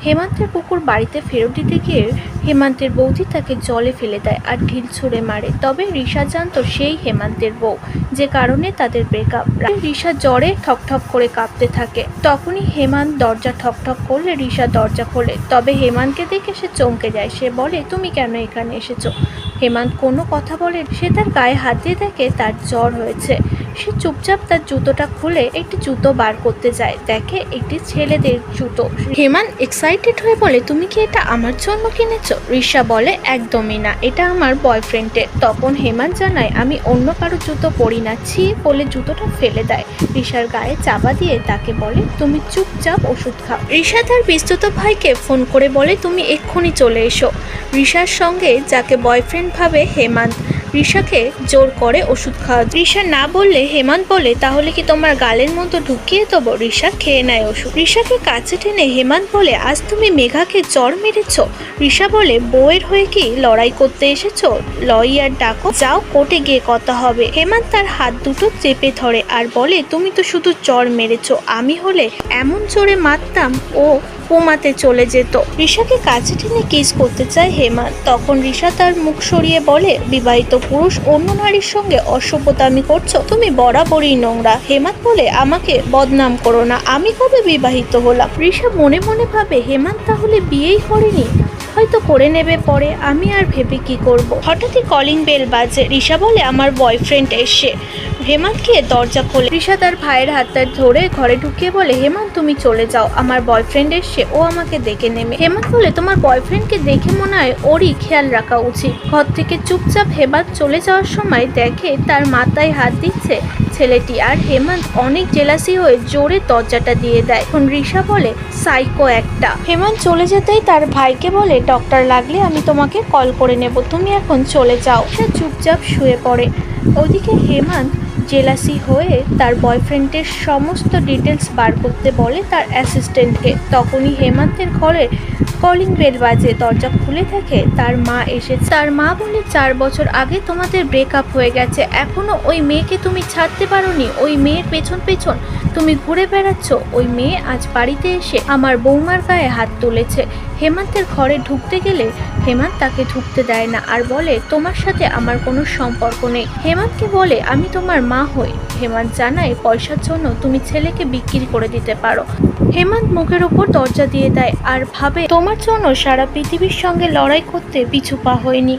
হেমন্তের কুকুর বাড়িতে ফেরত দিতে গিয়ে হেমন্তের বৌদি তাকে জলে ফেলে দেয় আর ঢিল ছুঁড়ে মারে। তবে রিশা জানতো সেই হেমন্তের বউ, যে কারণে তাদের ব্রেকআপ। রিশা জ্বরে ঠকঠক করে কাঁপতে থাকে। তখনই হেমন্ত দরজা ঠকঠক করলে রিশা দরজা খোলে। তবে হেমন্তকে দেখে সে চমকে যায়। সে বলে, তুমি কেন এখানে এসেছো? হেমন্ত কোনো কথা বলে। সে তার গায়ে হাত দিয়ে দেখে তার জ্বর হয়েছে। সে চুপচাপ তার জুতোটা খুলে একটি জুতো বার করতে যায়। দেখে একটি ছেলেদের জুতো। হেমন্ত এক্সাইটেড হয়ে বলে, তুমি কি এটা আমার জন্য কিনেছো? রিশা বলে, একদমই না, এটা আমার বয়ফ্রেন্ডের। তখন হেমন্ত জানায়, আমি অন্য কারো জুতো পরি না। ছি বলে জুতোটা ফেলে দেয়। রিশার গায়ে চাপা দিয়ে তাকে বলে, তুমি চুপচাপ ওষুধ খাও। রিশা তার পিস্তুত ভাইকে ফোন করে বলে, তুমি এক্ষুনি চলে এসো। রিশার সঙ্গে যাকে বয়ফ্রেন্ড ভাবে হেমন্ত রিশাকে জোর করে ওষুধ খাওয়া। রিশা না বললে হেমন্ত বলে, তাহলে কি তোমার গালের মতো ঢুকিয়ে দেবো? রিশা খেয়ে নেয় ওষুধ। রিশাকে কাছে টেনে হেমন্ত বলে, আজ তুমি মেঘাকে চড় মেরেছ। রিশা বলে, বউয়ের হয়ে কি লড়াই করতে এসেছো? লয়ার ডাকো, যাও কোর্টে গিয়ে কথা হবে। হেমন্ত তার হাত দুটো চেপে ধরে আর বলে, তুমি তো শুধু চড় মেরেছ, আমি হলে এমন জোরে মারতাম ও কোমাতে চলে যেত। রিশাকে কাছে টেনে কিস করতে চায় হেমন্ত। তখন রিশা তার মুখ সরিয়ে বলে, বিবাহিত পুরুষ অন্য নারীর সঙ্গে অসভ্যতামি করছো, তুমি বরাবরই নোংরা। হেমন্ত বলে, আমাকে বদনাম করো না, আমি কবে বিবাহিত হলাম? রিশা মনে মনে ভাবে, হেমন্ত তাহলে বিয়েই করেনি, হয়তো করে নেবে পরে, আমি আর ভেবে কি করব। হঠাৎই কলিং বেল বাজে। রিশা বলে, আমার বয়ফ্রেন্ড এসে। হেমন্ত গিয়ে দরজা খোলে। রিশা তার ভাইয়ের হাতটা ধরে ঘরে ঢুকিয়ে বলে, হেমন্ত তুমি চলে যাও, আমার বয়ফ্রেন্ড এসে, ও আমাকে দেখে নেমে। হেমন্ত বলে, তোমার বয়ফ্রেন্ডকে দেখে মনে হয় ওরই খেয়াল রাখা উচিত। ঘর থেকে চুপচাপ হেমন্ত চলে যাওয়ার সময় দেখে তার মাথায় হাত দিচ্ছে ছেলেটি। আর হেমন্ত অনেক জেলাসি হয়ে জোরে দরজাটা দিয়ে দেয়। এখন রিশা বলে, সাইকো একটা। হেমন্ত চলে যেতেই তার ভাইকে বলে, ডক্টর লাগলে আমি তোমাকে কল করে নেব, তুমি এখন চলে যাও। সে চুপচাপ শুয়ে পড়ে। ওদিকে হেমন্ত জেলাসি হয়ে তার বয়ফ্রেন্ডের সমস্ত ডিটেলস বার করতে বলে তার অ্যাসিস্ট্যান্টকে। তখনই হেমন্তের ঘরে কলিং বেল বাজে। দরজা খুলে দেখে তার মা এসেছে। তার মা বলে, 4 বছর আগে তোমাদের ব্রেকআপ হয়ে গেছে, এখনো ওই মেয়েকে তুমি ছাড়তে পারোনি। ওই মেয়ের পেছন পেছন তুমি ঘুরে বেড়াচ্ছ। ওই মেয়ে আজ বাড়িতে এসে আমার বৌমার গায়ে হাত তুলেছে। হেমন্তের ঘরে ঢুকতে গেলে হেমন্ত তাকে ঢুকতে দেয় না আর বলে, তোমার সাথে আমার কোনো সম্পর্ক নেই। হেমন্তকে বলে, আমি তোমার মা হই। হেমন্ত জানায়, পয়সার জন্য তুমি ছেলেকে বিক্রি করে দিতে পারো। হেমন্ত মুখের উপর দরজা দিয়ে দেয় আর ভাবে, তোমার জন্য সারা পৃথিবীর সঙ্গে লড়াই করতে পিছু পা হয়নি।